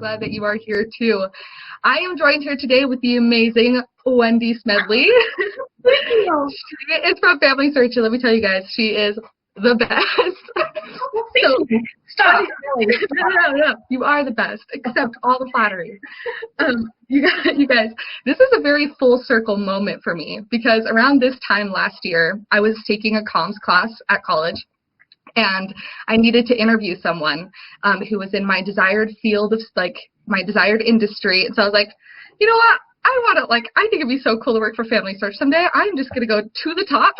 glad that you are here too. I am joined here today with the amazing Wendy Smedley. Thank you. It's from Family Search, and let me tell you guys, she is the best. So, Stop. No. You are the best. Accept all the flattery. You guys, this is a very full circle moment for me because around this time last year, I was taking a comms class at college. And I needed to interview someone who was in my desired field of, like, my desired industry. And so I was like, you know what? I think it'd be so cool to work for Family Search someday. I'm just going to go to the top.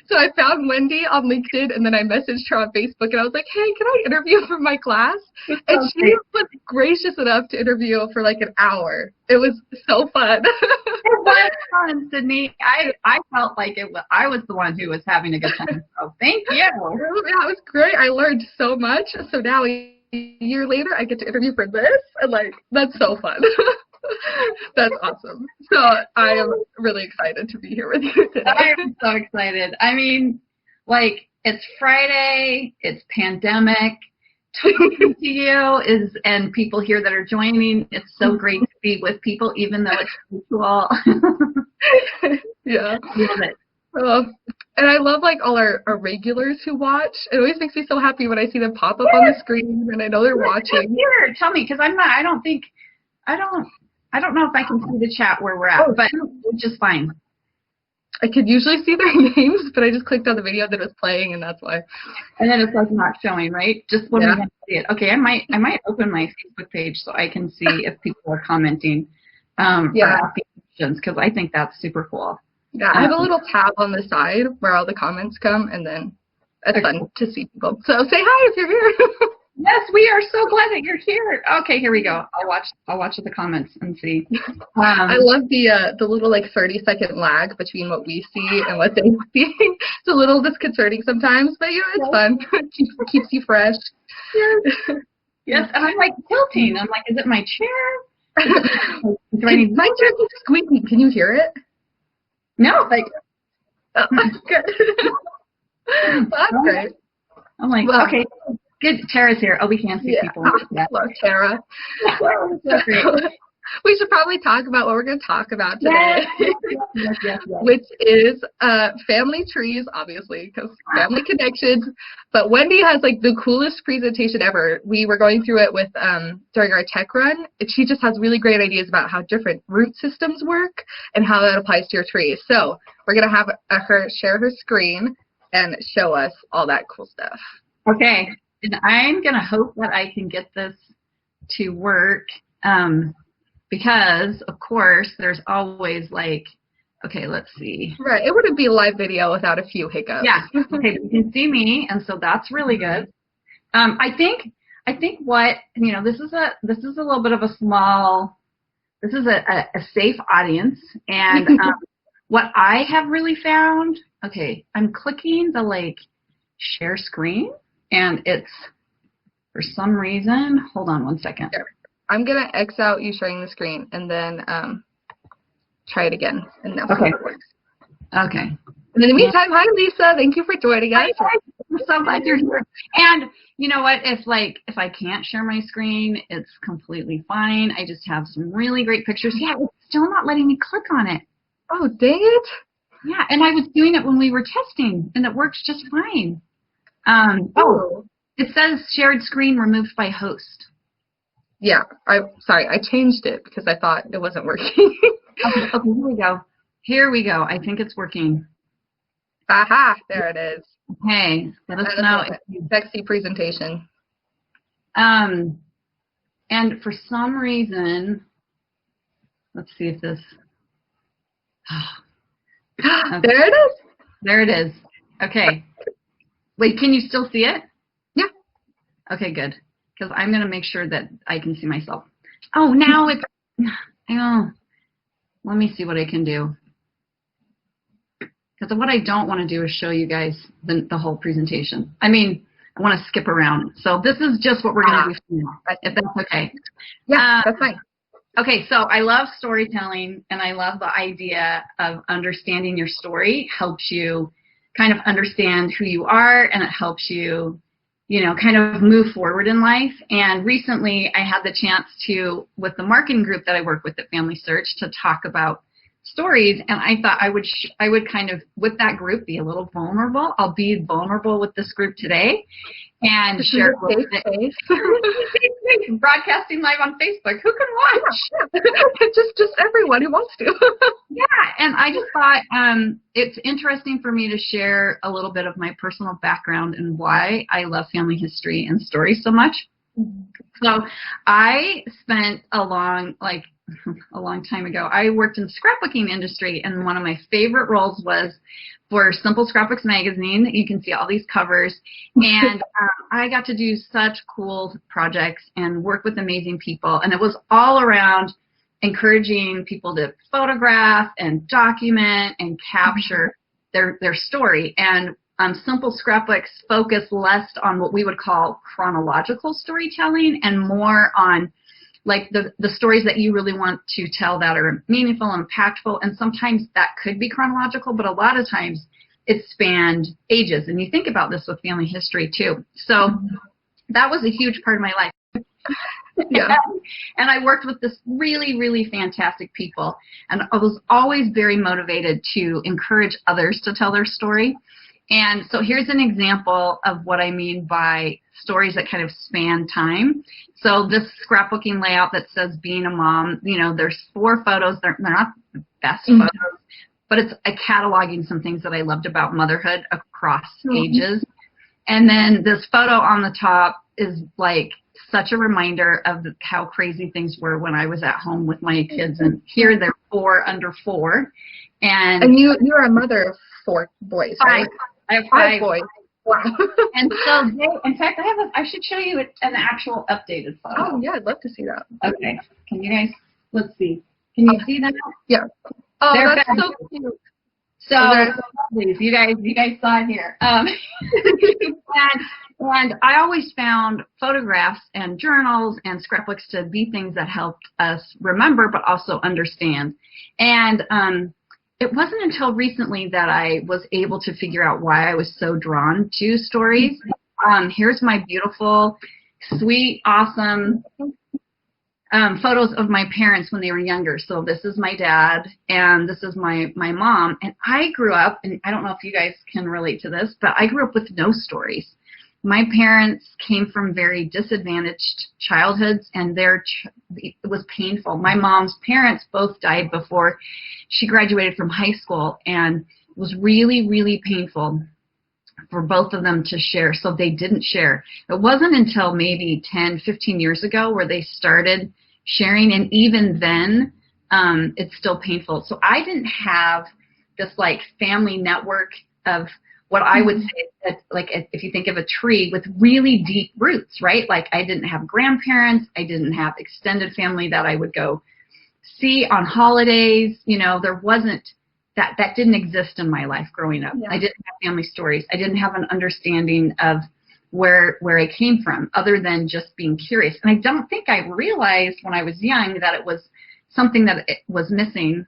So I found Wendy on LinkedIn, and then I messaged her on Facebook, and I was like, hey, can I interview for my class? And she was gracious enough to interview for like an hour. It was so fun. It was fun, Sydney. I felt like I was the one who was having a good time. So thank you. Yeah, it was great. I learned so much. So now a year later, I get to interview for this, and like that's so fun. That's awesome. So I am really excited to be here with you today. I am so excited. I mean, like, it's Friday, it's pandemic. Talking to you and people here that are joining, it's so great to be with people, even though it's virtual. Yeah. I love it. And I love like all our regulars who watch. It always makes me so happy when I see them pop up on the screen and I know they're watching. Here, tell me, because I don't know if I can see the chat where we're at, but it's just fine. I could usually see their names, but I just clicked on the video that was playing, and that's why. And then it's like not showing, right? Just when we can see it. Okay, I might open my Facebook page so I can see if people are commenting because I think that's super cool. Yeah, I have a little tab on the side where all the comments come, and then it's fun to see people. So say hi if you're here. Yes, we are so glad that you're here. Okay, here we go. I'll watch the comments and see. I love the little like 30-second lag between what we see and what they see. It's a little disconcerting sometimes, but it's fun. Keeps you fresh. Yes, and I'm like tilting. I'm like, is it my chair? My chair keeps squeaking. Can you hear it? No, like. Good. That's great. I'm like, okay. Good. Tara's here. Oh, we can't see people. Hello, Tara. We should probably talk about what we're going to talk about today, yes. Which is family trees, obviously, because family connections. But Wendy has like the coolest presentation ever. We were going through it with during our tech run. And she just has really great ideas about how different root systems work and how that applies to your trees. So we're going to have her share her screen and show us all that cool stuff. Okay. And I'm going to hope that I can get this to work because, of course, there's always like, okay, let's see. Right. It wouldn't be a live video without a few hiccups. Yeah. Okay. You can see me, and so that's really good. I think what, this is a little bit of a this is a safe audience. And what I have really found, okay, I'm clicking the like share screen. And it's, for some reason, hold on one second. Sure. I'm going to X out you sharing the screen and then try it again. And now okay. It works. Okay. And in the meantime, hi, Lisa. Thank you for joining us. Hi, I'm so glad you're here. And you know what? If I can't share my screen, it's completely fine. I just have some really great pictures. Yeah, it's still not letting me click on it. Oh, dang it. Yeah, and I was doing it when we were testing, and it works just fine. It says shared screen removed by host. Yeah, I changed it because I thought it wasn't working. Okay, here we go. I think it's working. Aha, there it is. Okay, let us know. Sexy presentation. And for some reason, let's see if this. Okay. There it is. There it is. Okay. Wait, can you still see it? Yeah. Okay, good. Because I'm going to make sure that I can see myself. Oh, now it's... let me see what I can do. Because what I don't want to do is show you guys the whole presentation. I mean, I want to skip around. So this is just what we're going to do now, if that's okay. Yeah, that's fine. Okay, so I love storytelling, and I love the idea of understanding your story helps you kind of understand who you are, and it helps you, kind of move forward in life. And recently I had the chance to, with the marketing group that I work with at Family Search, to talk about stories. And I thought I would kind of, with that group, be a little vulnerable. I'll be vulnerable with this group today and share a little bit. Broadcasting live on Facebook. Who can watch? just everyone who wants to. Yeah, and I just thought it's interesting for me to share a little bit of my personal background and why I love family history and stories so much. So I spent a long time ago, I worked in the scrapbooking industry, and one of my favorite roles was for Simple Scrapbooks magazine. You can see all these covers, and I got to do such cool projects and work with amazing people, and it was all around encouraging people to photograph and document and capture their story. And Simple Scrapbooks focus less on what we would call chronological storytelling and more on like the stories that you really want to tell that are meaningful and impactful. And sometimes that could be chronological, but a lot of times it spanned ages. And you think about this with family history too. So that was a huge part of my life. Yeah. And I worked with this really, really fantastic people. And I was always very motivated to encourage others to tell their story. And so here's an example of what I mean by stories that kind of span time. So this scrapbooking layout that says being a mom, there's 4 photos. They're not the best photos, but it's cataloging some things that I loved about motherhood across ages. And then this photo on the top is like such a reminder of how crazy things were when I was at home with my kids. And here they're 4 under 4. And you're a mother of 4 boys, right? I have 5 boys. Wow. And so in fact, I should show you an actual updated photo. Oh, yeah, I'd love to see that. Okay. Can you guys, let's see. Can you see that? Yeah. Oh, They're that's fabulous. so cute. So, you guys saw it here. And I always found photographs and journals and scrapbooks to be things that helped us remember, but also understand. And it wasn't until recently that I was able to figure out why I was so drawn to stories. Here's my beautiful, sweet, awesome photos of my parents when they were younger. So this is my dad, and this is my mom. And I grew up, and I don't know if you guys can relate to this, but I grew up with no stories. My parents came from very disadvantaged childhoods, and it was painful. My mom's parents both died before she graduated from high school, and it was really, really painful for both of them to share, so they didn't share. It wasn't until maybe 10, 15 years ago where they started sharing, and even then, it's still painful. So I didn't have this like family network of what I would say that, like, if you think of a tree with really deep roots, right? Like I didn't have grandparents, I didn't have extended family that I would go see on holidays. There wasn't that didn't exist in my life growing up. Yeah. I didn't have family stories. I didn't have an understanding of where I came from other than just being curious. And I don't think I realized when I was young that it was something that it was missing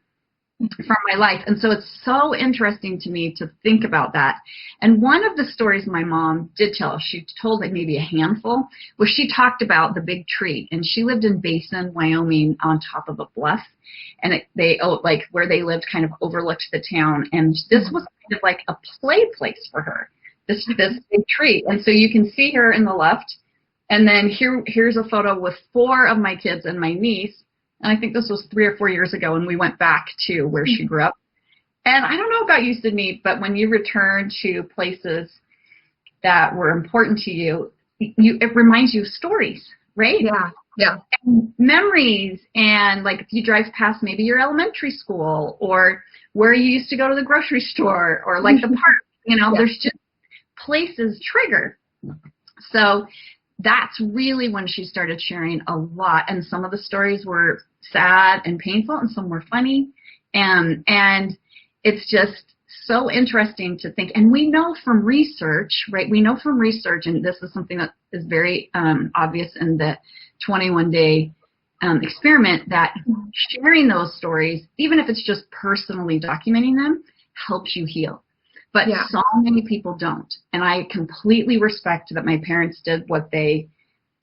from my life. And so it's so interesting to me to think about that. And one of the stories my mom did tell, she told like maybe a handful, was she talked about the big tree. And she lived in Basin, Wyoming, on top of a bluff. And where they lived kind of overlooked the town. And this was kind of like a play place for her, this big tree. And so you can see her in the left. And then here's a photo with 4 of my kids and my niece. And I think this was 3 or 4 years ago, and we went back to where she grew up. And I don't know about you, Sydney, but when you return to places that were important to you, it reminds you of stories, right? Yeah, yeah. And memories, and like if you drive past maybe your elementary school or where you used to go to the grocery store or like the park, yeah. There's just places trigger. So that's really when she started sharing a lot. And some of the stories were sad and painful, and some were funny. And it's just so interesting to think. And we know from research, right? We know from research, and this is something that is very obvious in the 21-day experiment, that sharing those stories, even if it's just personally documenting them, helps you heal. but Yeah. so many people don't. And I completely respect that my parents did what they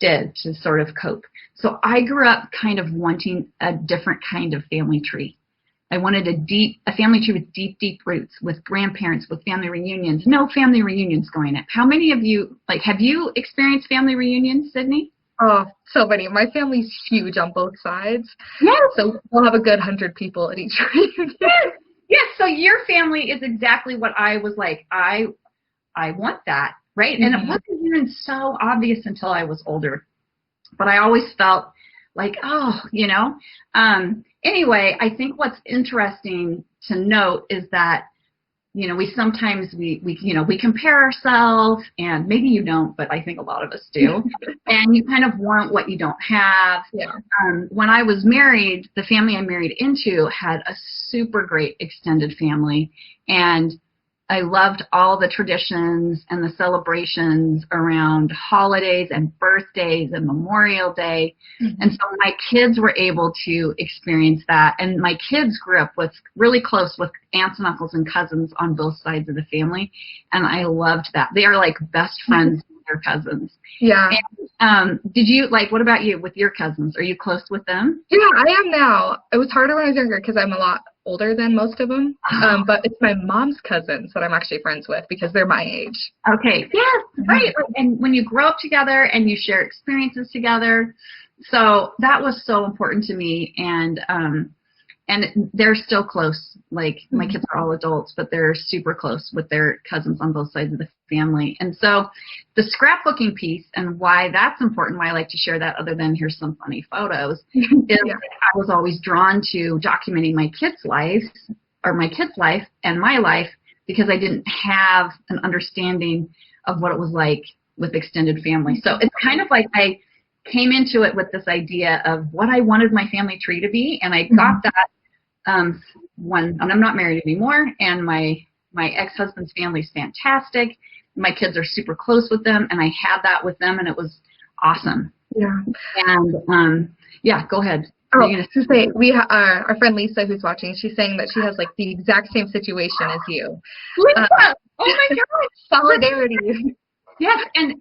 did to sort of cope. So I grew up kind of wanting a different kind of family tree. I wanted a family tree with deep, deep roots, with grandparents, with family reunions. No family reunions going on. How many of you, have you experienced family reunions, Sydney? Oh, so many. My family's huge on both sides. Yes. So we'll have a good 100 people at each reunion. Yes. Yes. So your family is exactly what I was like. I want that, right? Mm-hmm. And it wasn't even so obvious until I was older. But I always felt like, anyway, I think what's interesting to note is that, we sometimes we compare ourselves, and maybe you don't, but I think a lot of us do. And you kind of want what you don't have. Yeah. When I was married, the family I married into had a super great extended family, and I loved all the traditions and the celebrations around holidays and birthdays and Memorial Day. Mm-hmm. And so my kids were able to experience that. And my kids grew up really close with aunts and uncles and cousins on both sides of the family. And I loved that. They are like best friends with their cousins. Yeah. And, what about you with your cousins? Are you close with them? Yeah, I am now. It was harder when I was younger because I'm a lot older than most of them. But it's my mom's cousins that I'm actually friends with because they're my age. Okay. Yes, right. And when you grow up together and you share experiences together, so that was so important to me. And they're still close. Like my kids are all adults, but they're super close with their cousins on both sides of the family. And so the scrapbooking piece and why that's important, why I like to share that other than here's some funny photos, is I was always drawn to documenting my kids' life and my life because I didn't have an understanding of what it was like with extended family. So it's kind of like I came into it with this idea of what I wanted my family tree to be, and I got that and I'm not married anymore, and my ex-husband's family is fantastic. My kids are super close with them, and I had that with them, and it was awesome. Yeah. And go ahead. Oh, to say our friend Lisa, who's watching, she's saying that she has like the exact same situation as you. Lisa! Oh my God! Solidarity. Yes, and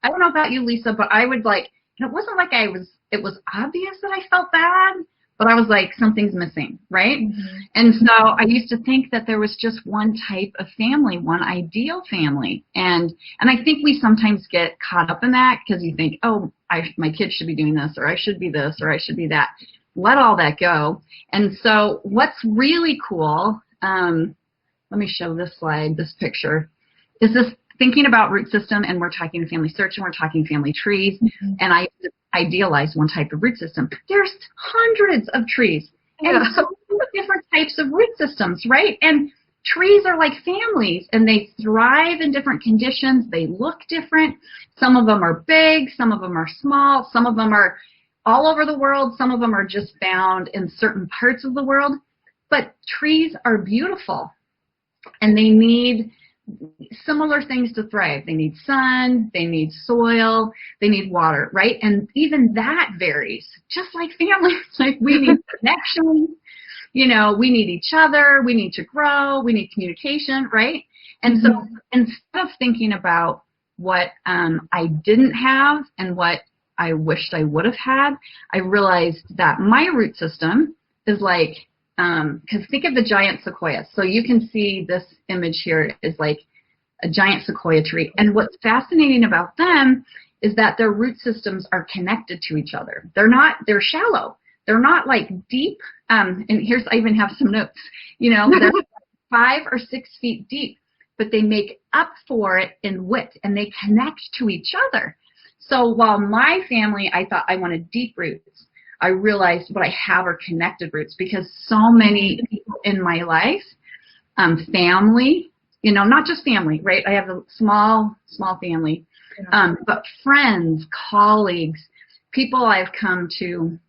I don't know about you, Lisa, but I would it wasn't like it was obvious that I felt bad, but I was like, something's missing, right? Mm-hmm. And so I used to think that there was just one type of family, one ideal family. And I think we sometimes get caught up in that because you think, oh, my kids should be doing this, or I should be this, or I should be that. Let all that go. And so what's really cool, let me show this slide, this picture, is this thinking about root system, and we're talking family search, and we're talking family trees, and I idealize one type of root system. There's hundreds of trees, and so many different types of root systems, right? And trees are like families, and they thrive in different conditions. They look different. Some of them are big, some of them are small, some of them are all over the world, some of them are just found in certain parts of the world. But trees are beautiful, and they need similar things to thrive. They need sun, they need soil, they need water, right? And even that varies, just like families. Like we need connection, we need each other, we need to grow, we need communication, right? And so instead of thinking about what I didn't have and what I wished I would have had, I realized that my root system is like, because think of the giant sequoia. So you can see this image here is like a giant sequoia tree. And what's fascinating about them is that their root systems are connected to each other. They're shallow. They're not like deep. And I even have some notes, they're 5 or 6 feet deep, but they make up for it in width and they connect to each other. So while my family, I thought I wanted deep roots, I realized what I have are connected roots because so many people in my life, family, not just family, right? I have a small family, but friends, colleagues, people I've come to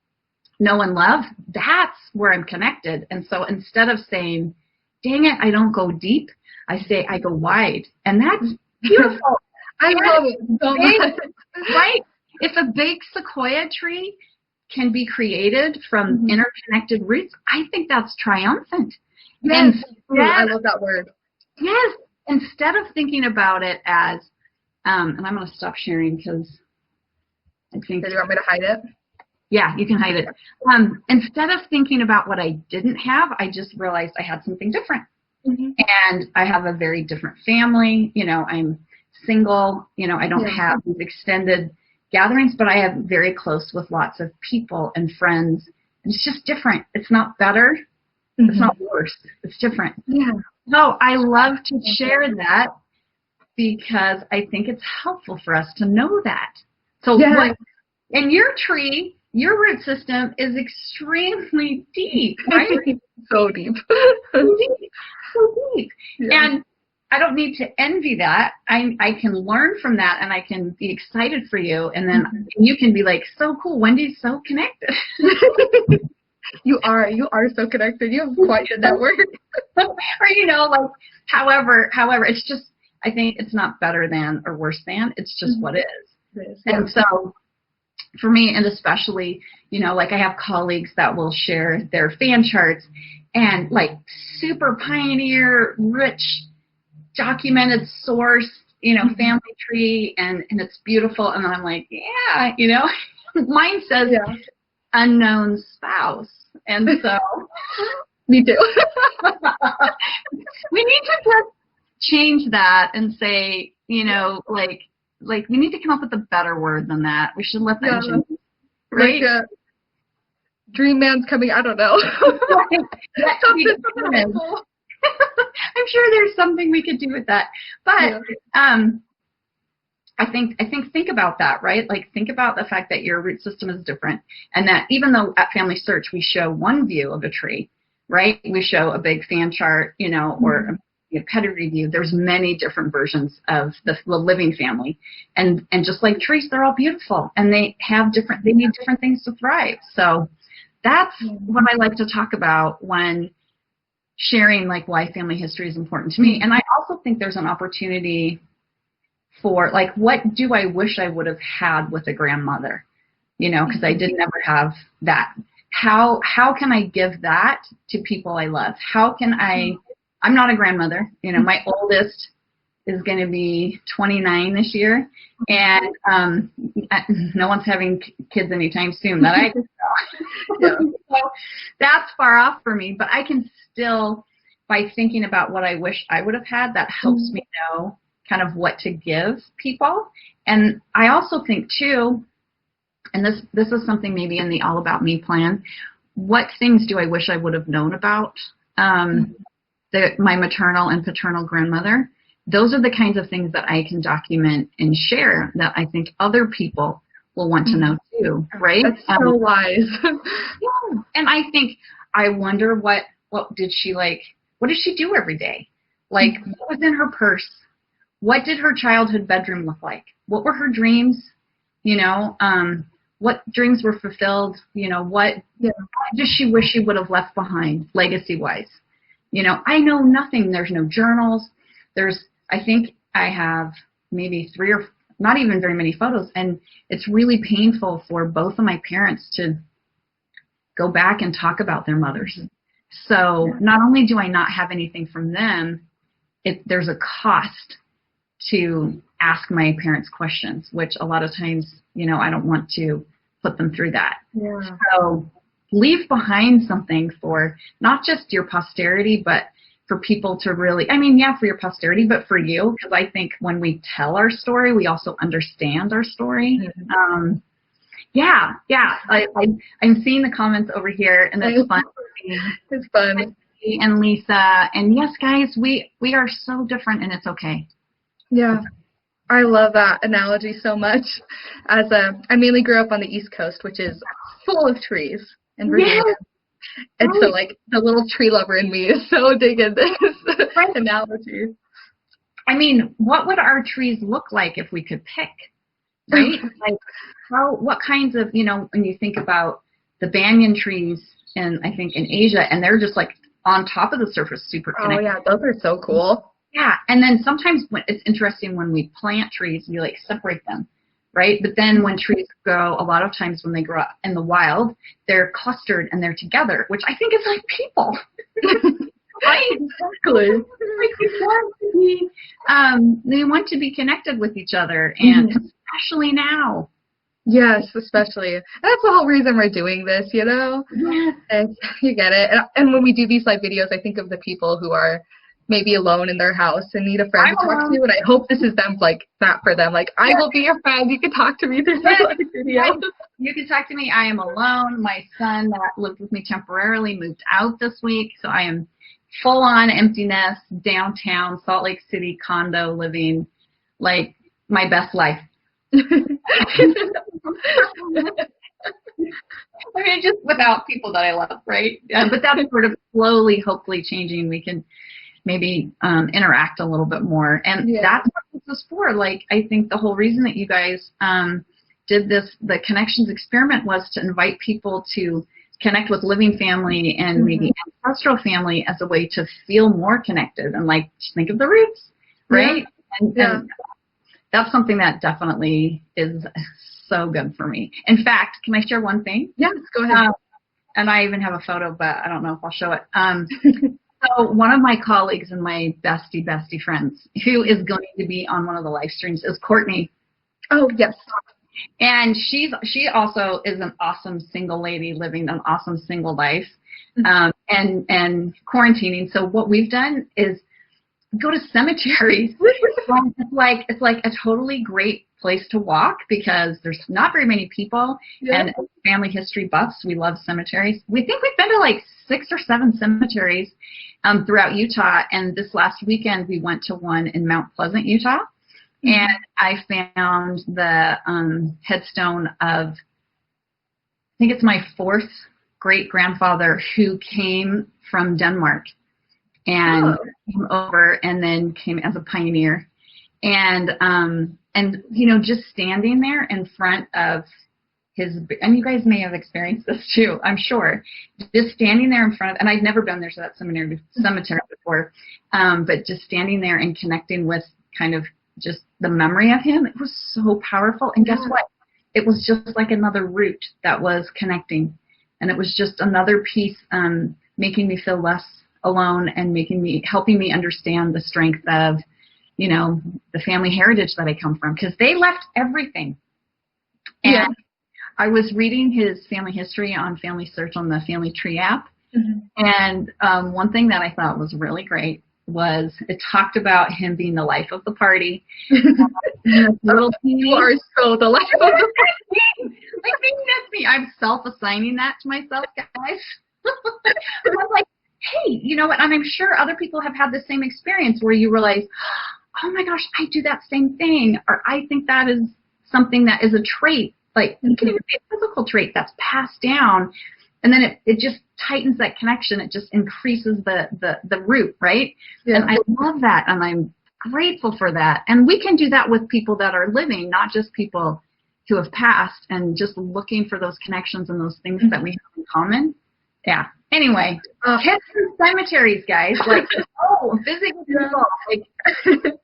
know and love, that's where I'm connected. And so instead of saying, dang it, I don't go deep, I say I go wide. And that's beautiful. I love it so much. Right? If a big sequoia tree can be created from interconnected roots, I think that's triumphant. Yes. I love that word. Yes. Instead of thinking about it as, and I'm going to stop sharing because I think. Do you want me to hide it? Yeah, you can hide it. Instead of thinking about what I didn't have, I just realized I had something different. Mm-hmm. And I have a very different family. I'm single. I don't have these extended gatherings, but I have very close with lots of people and friends. And it's just different. It's not better. Mm-hmm. It's not worse. It's different. Yeah. So I love to share that because I think it's helpful for us to know that. So in your tree, your root system is extremely deep, right? So deep. So deep. Yeah. And I don't need to envy that. I can learn from that, and I can be excited for you. And then you can be like, so cool, Wendy's so connected. You are so connected. You have quite a network. Or, however, it's just, I think it's not better than or worse than. It's just what is. It is. And so for me, and especially, I have colleagues that will share their fan charts and super pioneer, rich, documented source, family tree, and it's beautiful. And I'm like, mine says unknown spouse. And so me too. We need to just change that and say, we need to come up with a better word than that. We should let that change. Right? Dream man's coming, I don't know. I'm sure there's something we could do with that. But I think about that, right? Think about the fact that your root system is different, and that even though at Family Search we show one view of a tree, right? We show a big fan chart, or a pedigree view. There's many different versions of the living family, and just like trees, they're all beautiful, and they need different things to thrive. So that's what I like to talk about when sharing why family history is important to me. And I also think there's an opportunity for what do I wish I would have had with a grandmother, because I did never have that. How can I give that to people I love? How can I'm not a grandmother. My oldest is going to be 29 this year, and no one's having kids anytime soon that I can tell. So that's far off for me, but I can still, by thinking about what I wish I would have had, that helps me know kind of what to give people. And I also think too, and this is something maybe in the All About Me plan, what things do I wish I would have known about my maternal and paternal grandmother? Those are the kinds of things that I can document and share that I think other people will want to know too, right? That's so wise. And I think, I wonder what did she what did she do every day? What was in her purse? What did her childhood bedroom look like? What were her dreams? What dreams were fulfilled? What does she wish she would have left behind legacy-wise? I know nothing. There's no journals. I think I have maybe 3 or not even very many photos. And it's really painful for both of my parents to go back and talk about their mothers. So not only do I not have anything from them, there's a cost to ask my parents questions, which a lot of times, I don't want to put them through that. Yeah. So leave behind something for not just your posterity, but for people to really, for your posterity, but for you, because I think when we tell our story, we also understand our story. Mm-hmm. I'm seeing the comments over here, and that's fun. It's fun. And Lisa, and yes, guys, we are so different, and it's okay. Yeah, I love that analogy so much. I mainly grew up on the East Coast, which is full of trees in Virginia. Yes. And so, the little tree lover in me is so digging this analogy. What would our trees look like if we could pick, right? What kinds of, when you think about the banyan trees, and I think in Asia, and they're just on top of the surface, super connected. Oh yeah, those are so cool. Yeah, and then sometimes it's interesting when we plant trees, we separate them, right? But then when trees grow, a lot of times when they grow up in the wild, they're clustered and they're together, which I think is like people. Right. Exactly. Like we want to be connected with each other, and especially now. Yes, especially. And that's the whole reason we're doing this, you know? Yes. And you get it. And when we do these live videos, I think of the people who are maybe alone in their house and need a friend to talk to. And I hope this is them, like, that for them. Like, I will be your friend. You can talk to me through this live video. You can talk to me. I am alone. My son that lived with me temporarily moved out this week. So I am full on empty nest, downtown, Salt Lake City condo living, like, my best life. I mean, just without people that I love, right? But that's sort of slowly, hopefully changing. We can maybe interact a little bit more. And that's what this is for. Like, I think the whole reason that you guys did this, the Connections experiment, was to invite people to connect with living family and maybe ancestral family as a way to feel more connected and, like, just think of the roots, right? And that's something that definitely is so good for me. In fact, can I share one thing? Yes, go ahead. And I even have a photo, but I don't know if I'll show it. So one of my colleagues and my bestie friends, who is going to be on one of the live streams, is Courtney. Oh, yes. And she also is an awesome single lady living an awesome single life, and quarantining. So what we've done is go to cemeteries. It's like a totally great place to walk because there's not very many people, and as family history buffs, we love cemeteries. We think we've been to like 6 or 7 cemeteries throughout Utah, and this last weekend we went to one in Mount Pleasant, Utah, and I found the headstone of, I think it's my 4th great grandfather who came from Denmark and came over and then came as a pioneer. And you know, just standing there in front of his, and you guys may have experienced this too, I'm sure, just standing there in front of, and I'd never been there to that cemetery before, but just standing there and connecting with kind of just the memory of him, it was so powerful. And guess what? It was just like another root that was connecting. And it was just another piece making me feel less alone and helping me understand the strength of, you know, the family heritage that I come from, because they left everything. And I was reading his family history on Family Search on the Family Tree app. And one thing that I thought was really great was it talked about him being the life of the party. Little you are so the life of the party. I think that's me. I'm self-assigning that to myself, guys. I'm like, hey, you know what? And I'm sure other people have had the same experience where you realize, oh my gosh, I do that same thing. Or I think that is something that is a trait. Like, it can even be a physical trait that's passed down. And then it just tightens that connection. It just increases the root, right? And I love that. And I'm grateful for that. And we can do that with people that are living, not just people who have passed, and just looking for those connections and those things that we have in common. Yeah. Anyway, head to cemeteries, guys. Like, visit people. Like,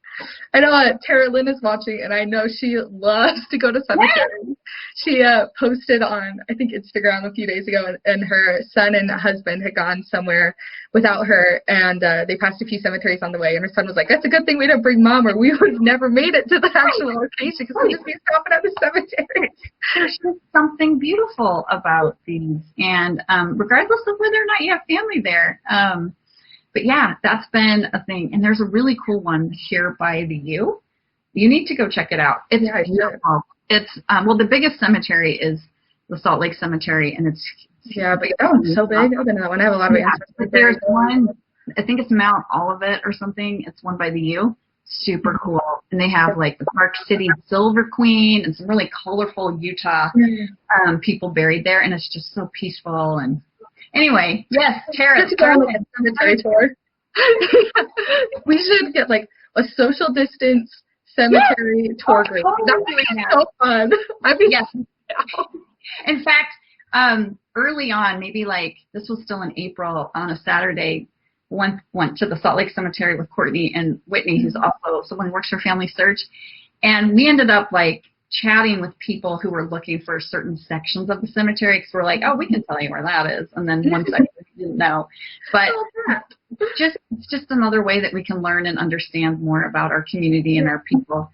I know Tara Lynn is watching, and I know she loves to go to cemeteries. She posted on, I think, Instagram a few days ago, and her son and husband had gone somewhere without her, and they passed a few cemeteries on the way, and her son was like, that's a good thing we didn't bring Mom, or we would have never made it to the actual location, because we'd just be stopping at the cemetery. There's just something beautiful about these, and regardless of whether or not you have family there. But yeah, that's been a thing. And there's a really cool one here by the U. You need to go check it out. It's beautiful. It's well, the biggest cemetery is the Salt Lake Cemetery, and it's but that one's so big. I've been to that one. I have a lot of answers. But there's one, I think it's Mount Olivet or something. It's one by the U. Super cool. And they have like the Park City Silver Queen and some really colorful Utah people buried there, and it's just so peaceful. And anyway, yes, Tara, go on a cemetery tour. We should get like a social distance cemetery tour group. That would be so fun. In fact, early on, maybe like this was still in April, on a Saturday, went to the Salt Lake Cemetery with Courtney and Whitney, who's also someone who works for Family Search, and we ended up like chatting with people who were looking for certain sections of the cemetery, because we're like, oh, we can tell you where that is, and then one section we didn't know. But it's just another way that we can learn and understand more about our community and our people.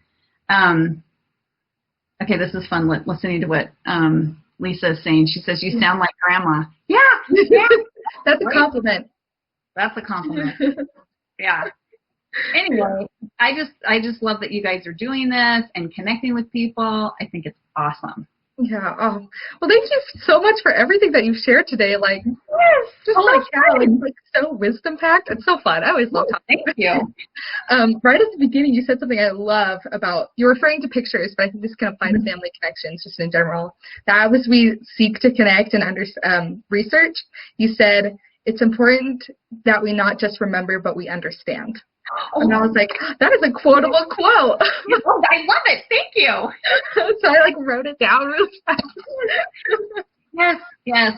Okay, this is fun listening to what Lisa is saying. She says, you sound like grandma. Yeah. That's a compliment. That's a compliment. Yeah. Anyway, I just love that you guys are doing this and connecting with people. I think it's awesome. Yeah. Oh, well, thank you so much for everything that you've shared today. Like, just like so wisdom packed. It's so fun. I always love talking. Thank you. Right at the beginning, you said something I love about, you're referring to pictures, but I think this can apply to family connections just in general. That was, we seek to connect and research. You said it's important that we not just remember, but we understand. And I was like, that is a quotable quote. Oh, I love it. Thank you. So I like wrote it down really fast. Yes.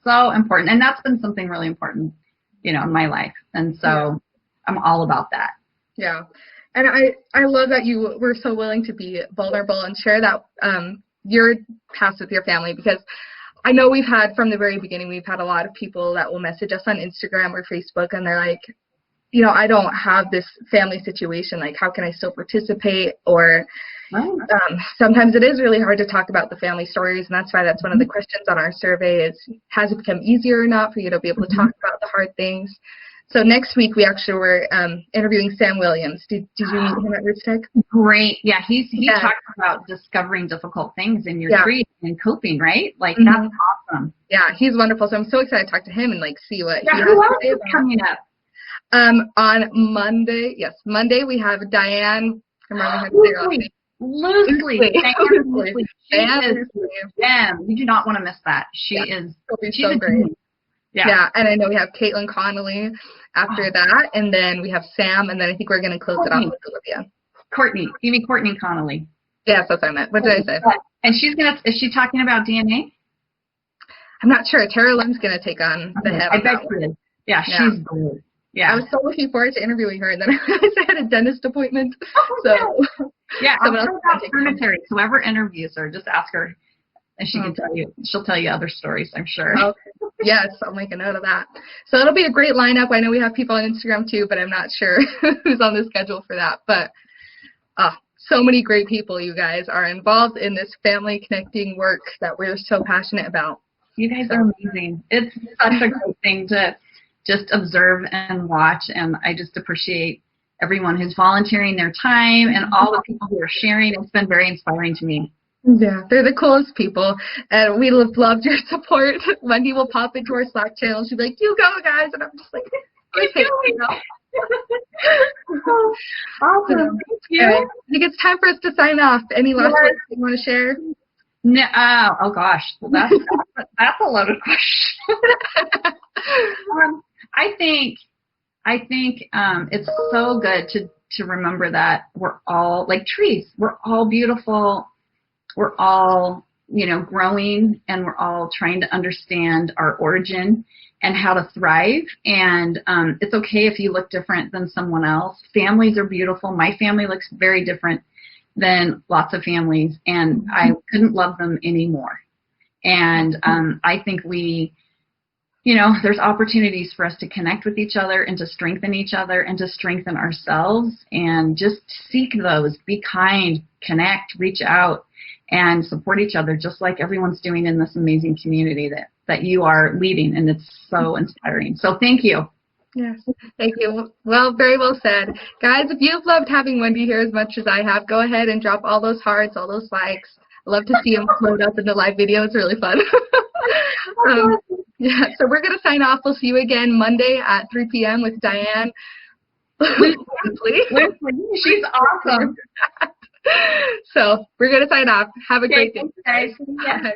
So important. And that's been something really important, in my life. And so I'm all about that. Yeah. And I love that you were so willing to be vulnerable and share that your past with your family, because I know we've had, from the very beginning, we've had a lot of people that will message us on Instagram or Facebook, and they're like, I don't have this family situation. Like, how can I still participate? Or sometimes it is really hard to talk about the family stories, and that's why that's one of the questions on our survey is, has it become easier or not for you to be able to talk about the hard things? So next week we actually were interviewing Sam Williams. Did you meet him at Roots Tech? Great. Yeah, he talks about discovering difficult things in your tree and coping, right? Like, that's awesome. Yeah, he's wonderful. So I'm so excited to talk to him and like see what he has who to else say is about coming up? On Monday we have Diane. I remember how to say her last name. Loosely. Diane. You do not want to miss that. She's so great. Yeah, and I know we have Caitlin Connolly after that, and then we have Sam, and then I think we're going to close it off with Olivia. Courtney. You mean Courtney Connolly? Yes, that's what I meant. What did I say? And is she talking about DNA? I'm not sure. Tara Lynn's going to take on the head on that one. Yeah, she's good. Yeah. I was so looking forward to interviewing her, and then I realized I had a dentist appointment. So someone else about cemetery. Whoever interviews her, just ask her, and she can tell you. She'll tell you other stories, I'm sure. Okay. Yes, I'll make a note of that. So it'll be a great lineup. I know we have people on Instagram too, but I'm not sure who's on the schedule for that. But so many great people, you guys, are involved in this family connecting work that we're so passionate about. You guys are amazing. It's such a great thing to just observe and watch, and I just appreciate everyone who's volunteering their time and all the people who are sharing. It's been very inspiring to me. Yeah, they're the coolest people, and we loved your support. Wendy will pop into our Slack channel. She'll be like, "You go, guys," and I'm just like, "Okay." Awesome. Thank you. I think it's time for us to sign off. Any last words you want to share? No. Oh gosh, well, that's a loaded question. I think it's so good to remember that we're all like trees. We're all beautiful. We're all, growing, and we're all trying to understand our origin and how to thrive. And it's okay if you look different than someone else. Families are beautiful. My family looks very different than lots of families, and I couldn't love them anymore. And I think there's opportunities for us to connect with each other and to strengthen each other and to strengthen ourselves, and just seek those. Be kind, connect, reach out, and support each other, just like everyone's doing in this amazing community that you are leading, and it's so inspiring. So thank you. Yes, thank you. Well, very well said. Guys, if you've loved having Wendy here as much as I have, go ahead and drop all those hearts, all those likes. I love to see them float up in the live video. It's really fun. So we're going to sign off. We'll see you again Monday at 3 p.m. with Diane. She's awesome. So we're going to sign off. Have a great day. Thanks, guys. Bye.